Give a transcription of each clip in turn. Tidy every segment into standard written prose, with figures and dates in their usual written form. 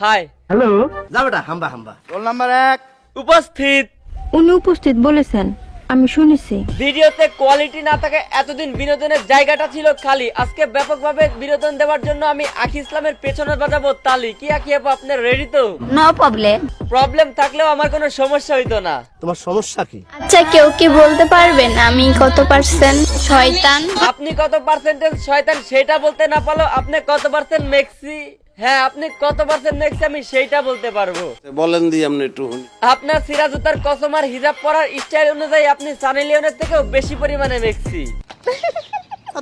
High. Hello. যা বেটা হাম্বা হাম্বা। রোল নাম্বার 1 উপস্থিত। উনি উপস্থিত বলেছেন, আমি শুনেছি। ভিডিওতে কোয়ালিটি না থাকে এতদিন বিনোদনের জায়গাটা ছিল খালি। আজকে ব্যাপকভাবে বিনোদন দেওয়ার জন্য আমি আখি ইসলামের পেছনে বাজাবো তালি। কি আখি আপু, আপনি রেডি তো? No problem. প্রবলেম থাকলেও আমার কোনো সমস্যা হইতো না। তোমার সমস্যা কি? আচ্ছা, কেউ কি বলতে পারবেন আমি কত পার্সেন্ট শয়তান? আপনি কত পার্সেন্টেজ শয়তান সেটা বলতে না পারলেও আপনি কত পার্সেন্ট মেক্সি, হ্যাঁ আপনি কত পার্সেন্ট মেক্সি আমি সেইটা বলতে পারবো। বলেন দি আপনি একটু। আপনার সিরাজুতার কসম আর হিজাব পরার স্টাইল অনুযায়ী আপনি সানি লিওনের থেকেও বেশি পরিমাণে মেক্সি।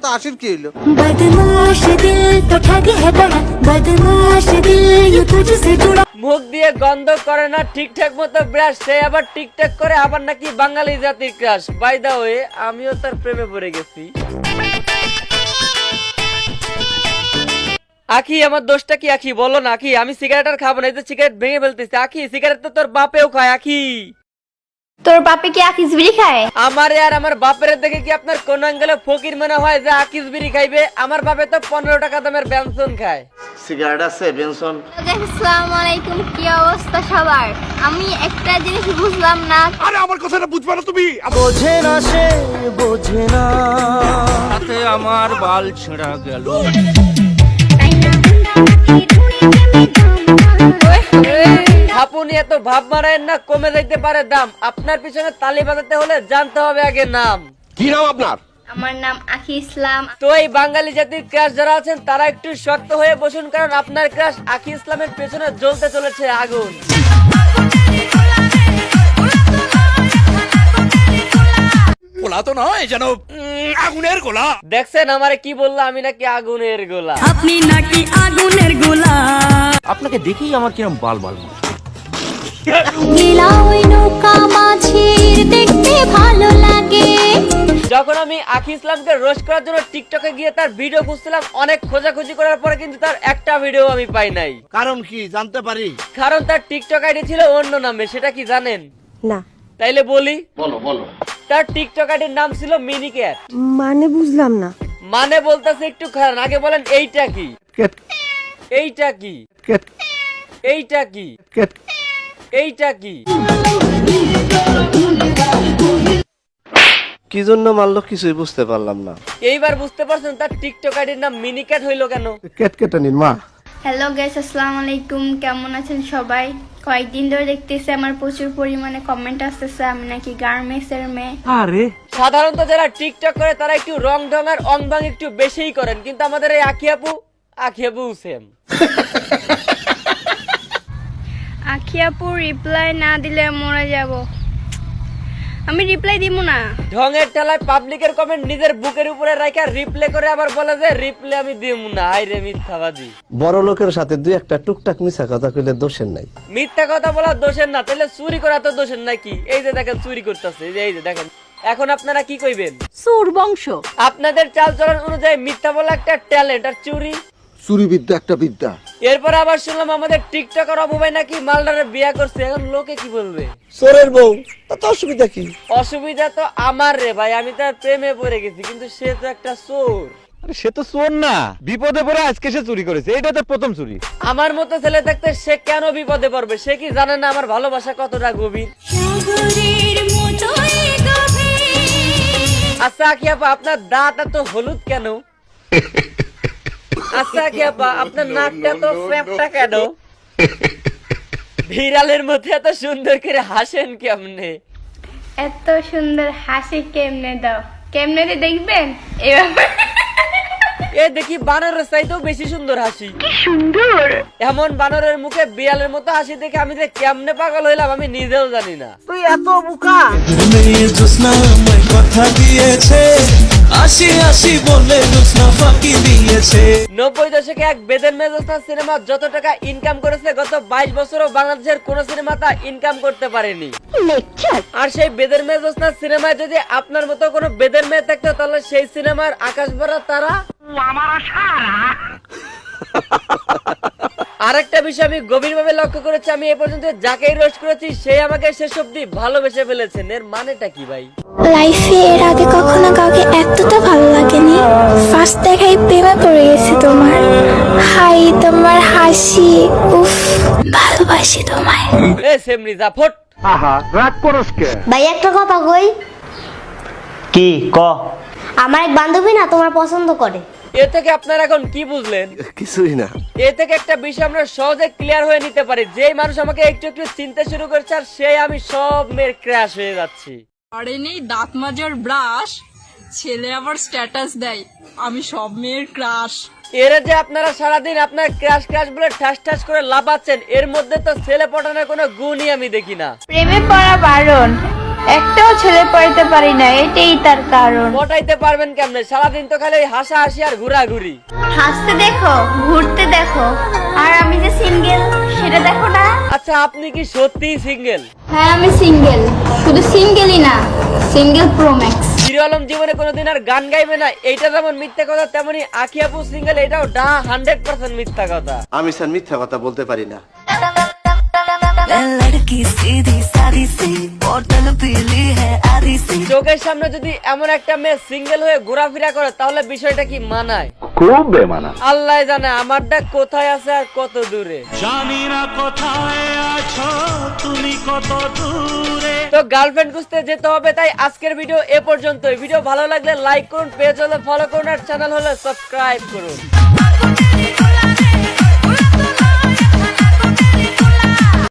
তো আশির কি হইলো? बदमाश दिल तो ठग है बड़ा बदमाश दिल ये तुझसे जुड़ा। মুখ দিয়ে গন্ধ করে না ঠিকঠাক মতো ব্রাশ, সে আবার টিকটক করে, আবার নাকি বাঙালি জাতির ক্রাশ। বাই দা ওয়ে আমিও তার প্রেমে পড়ে গেছি। আখি আমার দোষটা কি আখি, বলো না আখি। আমি সিগারেট আর খাবো না, এই যে সিগারেট ভেঙে ফেলতেছি। আখি সিগারেট তো তোর বাপেও খায়। আখি তোর বাপে কি আকিস বিড়ি খায়? আমারে আর আমার বাপের দেখে কি আপনার কোন আঙ্গেলে ফকির মনে হয় যে আকিস বিড়ি খাইবে? আমার বাপে তো 15 টাকা দামের বেনসন খায়। সিগারেট আছে বেনসন। আসসালামু আলাইকুম, কি অবস্থা সবার? আমি একটা জিনিস বুঝলাম না। আরে আমার কথাটা বুঝবা না তুমি? বোঝে না সে বোঝে না। তাতে আমার বাল ছেঁড়া গেল। আপনি এত ভাব মারায়েন না, কমে যাইতে পারে দাম। আপনার পিছনে তালি বাজাতে হলে জানতে হবে আগে নাম। কি নাম আপনার? আমার নাম আখি ইসলাম। তো এই বাঙালি জাতির ক্রাশ যারা আছেন তারা একটু শক্ত হয়ে বসুন, কারণ আপনার ক্রাশ আখি ইসলামের পেছনে জ্বলতে চলেছে আগুন। গোলা তো নয়, যেন আগুনের গোলা। দেখছেন আমারে কি বললো, আমি নাকি আগুনের গোলা। আপনি নাকি আগুনের গোলা। আপনাকে দেখেই আমার কিরম বাল বাল। নীলা ওই নৌকা মাঝির দেখতে ভালো লাগে। যখন আমি আখি ইসলামকে রোস্ট করার জন্য টিকটকে গিয়ে তার ভিডিও খুঁজছিলাম, অনেক খোঁজাখুঁজি করার পরে কিন্তু তার একটা ভিডিও আমি পাই নাই। কারণ কি জানতে পারি? কারণ তার টিকটক আইডি ছিল অন্য নামে। সেটা কি জানেন? না। তাইলে বলি। বলো বলো। তার টিকটক আইডির নাম ছিল মিনি ক্যাট। মানে বুঝলাম না। মানে বলতেছে একটু খারাপ, আগে বলেন এইটা কি? এইটা কি? এইটা কি? এইটা কি? কি জন্য মারলো কিছুই বুঝতে পারলাম না। এইবার বুঝতে পারছেন তার টিকটক আইডির নাম মিনি ক্যাট হইলো কেন? কেটকেটানির মা। হ্যালো গাইস, আসসালামু আলাইকুম। কেমন আছেন সবাই? কয়েকদিন ধরে দেখতেছি আমার প্রচুর পরিমাণে কমেন্ট আসতেছে আমি নাকি গার্মেন্টসের মেয়ে। আরে সাধারণত যারা টিকটক করে তারা একটু রং ঢং আর অং বাং একটু বেশিই করেন, কিন্তু আমাদের এই আখি আপু সেম। আখি আপু রিপ্লাই না দিলে মরে যাব। আমি রিপ্লাই দিব না। ঢঙের ঠেলায় পাবলিকের কমেন্ট নিজের বুকের উপরে রাখা রিপ্লে করে আবার বলে যে রিপ্লে আমি দিব না। হাই রে মিথ্যাবাদী। বড় লোকের সাথে দুই একটা টুকটাক মিছা কথা কইলে দোষের নাই। মিথ্যা কথা বলা দোষের না, তাহলে চুরি করা তো দোষের নাকি? এই যে দেখেন চুরি করতেছে, এই যে দেখেন। এখন আপনারা কি কইবেন? সুর বংশ। আপনাদের চালচলন অনুযায়ী মিথ্যা বলা একটা ট্যালেন্ট, আর চুরি চুরি বিদ্যা একটা বিদ্যা। এরপর আবার শুনলাম আমাদের টিকটকার অপু ভাই নাকি মালদারে বিয়া করছে। এখন লোকে কি বলবে? চোরের বউ, তাতে অসুবিধা কি? অসুবিধা তো আমার রে ভাই, আমি তার প্রেমে পড়ে গেছি, কিন্তু সে তো একটা চোর। আরে সে তো চোর না, বিপদে পড়ে আজকে সে চুরি করেছে। এটা তো প্রথম চুরি। আমার মতো ছেলে থাকতে সে কেন বিপদে পড়বে? সে কি জানে না আমার ভালোবাসা কতটা গভীর? সাগরের মতোই গভীর। আচ্ছা আখি আপা, আপনার দাঁত এত হলুদ কেন? আচ্ছা আখি আপা, আপনার নাকটা তো ফ্যাপটা কেন? বিড়ালের মধ্যে এত সুন্দর করে হাসেন কেমনে? এত সুন্দর হাসি কেমনে দাও? কেমনে দিয়ে দেখবেন? এবার এ দেখি বানরের চাইতেও বেশি সুন্দর হাসি। কি সুন্দর! এমন বানরের মুখে বিড়ালের মতো হাসি দেখে আমি যে কেমনে পাগল হইলাম আমি নিজেও জানি না। তুই এত বোকা? কথা দিয়েছে ৮০ বলে জোৎস্না ফাঁকি দিয়েছে। 90 দশকে এক বেদের মেয়ে জোৎস্না সিনেমা যত টাকা ইনকাম করেছে গত 22 বছরও বাংলাদেশের কোন সিনেমা তা ইনকাম করতে পারেনি। আর সেই বেদের মেয়ে জোৎস্না সিনেমায় যদি আপনার মতো কোনো বেদের মেয়ে থাকতো তাহলে সেই সিনেমার আকাশ ভরা তারা। আরেকটা বিষয় আমি গভীরভাবে লক্ষ্য করেছি, আমি এ পর্যন্ত যাকেই রোস্ট করেছি সে আমাকে শেষ অব্দি ভালোবেসে ফেলেছেন। এর মানেটা কি ভাই? লাইফে এর আগে কখনো কাউকে এতটা ভালো লাগেনি। ফার্স্ট দেখাই প্রেমে পড়ে গেছি তোমার। হাই তোমার হাসি, উফ। ভালোবাসি তোমায়। এ সেমরি যা ফট। ভাই একটা কথা কই, কি ক? আমার এক বান্ধবী না তোমার পছন্দ করে। এ থেকে আপনারা এখন কি বুঝলেন? কিছুই না। এ থেকে একটা বিষয় আমরা সহজে ক্লিয়ার হয়ে নিতে পারি, যেই মানুষ আমাকে একটু একটু চিনতে শুরু করছে আর সেই আমি সব মেয়ের ক্র্যাশ হয়ে যাচ্ছি। আরে নেই দাঁত মাজার ব্রাশ, ছেলে আবার স্ট্যাটাস দেয় আমি সব মেয়ের ক্রাশ। এরা যে আপনারা সারাদিন আপনার ক্র্যাশ ক্র্যাশ বলে ঠাস ঠাস করে লাফাচ্ছেন, এর মধ্যে তো ছেলে পটানোর কোনো গুণই আমি দেখি না। প্রেমে পড়া বারণ, একটাও ছেলে পড়াইতে পারি না, এটাই তার কারণ। পটাইতে পারবেন কেমনে? সারাদিন তো খালি হাসাহাসি আর ঘোরাঘুরি। হাসতে দেখো, ঘুরতে দেখো, আর আমি যে সিঙ্গেল সেটা দেখো না। আচ্ছা আপনি কি সত্যিই সিঙ্গেল? হ্যাঁ আমি সিঙ্গেল, শুধু সিঙ্গেলই না, single pro max. Hero Alam জীবনে কোনোদিন আর গান গাইবে না, এইটা যেমন মিথ্যা কথা, তেমনি আখি আপু সিঙ্গেল, এটাও 100% মিথ্যা কথা। আমি স্যার মিথ্যা কথা বলতে পারি না। চোখের সামনে যদি এমন একটা মেয়ে সিঙ্গেল হয়ে ঘোরাফেরা করে তাহলে বিষয়টা কি মানায়? খুব বেমানা। আল্লাহ জানে আমারটা কোথায় আছে আর কত দূরে। জানি না কোথায় আছো তুমি, কত দূরে। তো গার্লফ্রেন্ড খুঁজতে যেতে হবে, তাই আজকের ভিডিও এ পর্যন্ত। ভিডিও ভালো লাগলে লাইক করুন, পেজ হলে ফলো করুন আর চ্যানেল হলে সাবস্ক্রাইব করুন।